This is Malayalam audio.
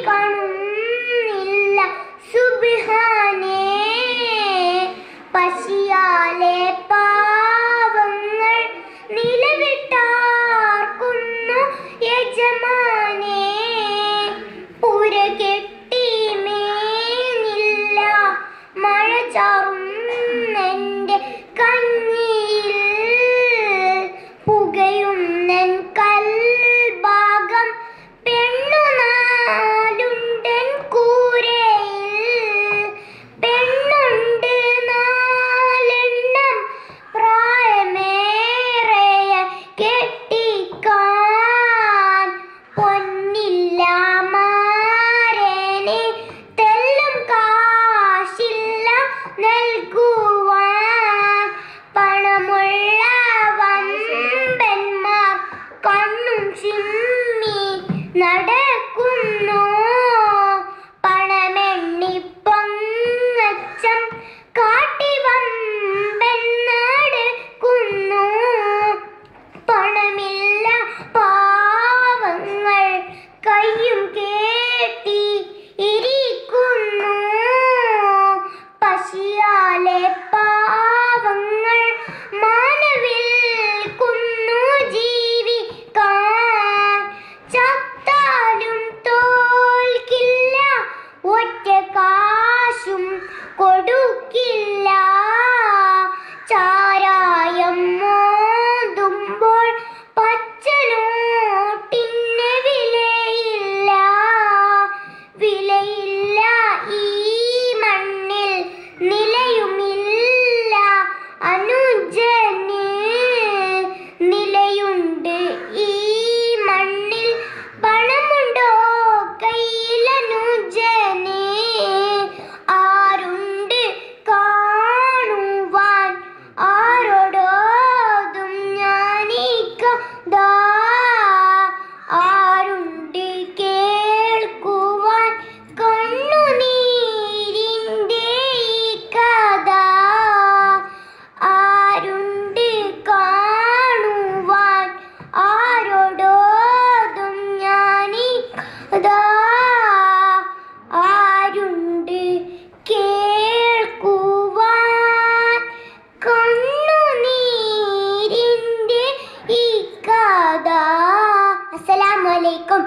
കാണുന്നില്ല സുബ്ഹാനേ. പശിയാലെ പാവങ്ങൾ നിലവിട്ടാർക്കുന്നു യജമാനേ. പുര കെട്ടി മേനില്ല മഴ ചാറുന്നെൻ്റെ കഞ്ഞിയിൽ. പുകയുന്നൻ കൽഭാഗം പെണ്ണു നാലുണ്ടൻ കൂരയിൽ. പെണ്ണുണ്ട് നാലെണ്ണം പ്രായമേറെയ കെട്ടിക്കാൻ. പൊന്നില്ല മാരനെ തെല്ലും കാശില്ല നൽകുവാൻ. പണമുള്ള വമ്പന്മാർ കണ്ണും ചിമ്മി നടക്കുന്നു. പണമെണ്ണി പൊങ്ങച്ചം കാട്ടി വമ്പൻ നടക്കുന്നു. പണമില്ല പാവങ്ങൾ കയ്യും കേട്ടി ഇരിക്കുന്നു. പശിയാലെ പാവങ്ങൾ മാനവിൽക്കുന്നു ജീവിക്കാൻ. ചത്താലും തോൽക്കില്ല ഒറ്റ കാശും കൊടുക്കില്ല. ചാരായം മോതുമ്പോൾ പച്ചനോട്ടിന് വിലയില്ല. വിലയില്ല ഈ മണ്ണിൽ നിലയുമില്ല അനുജന്. നിലയുണ്ട് ഈ മണ്ണിൽ പണമുണ്ടോ കയ്യിലനുജന്. ആരുണ്ട് കാണുവാൻ ആരോടോതും ഞാനീ കഥ. ആരുണ്ട് കേൾക്കുവാൻ കണ്ണുനീരിൻ്റെ ഈ കഥ. ആരുണ്ട് കാണുവാൻ ആരോടോതും ഞാനീ കഥ. ആരുണ്ട് കേൾക്കുവാൻ കണ്ണുനീരിൻ്റെ ഈ കഥ. അസ്സലാമു അലൈക്കും.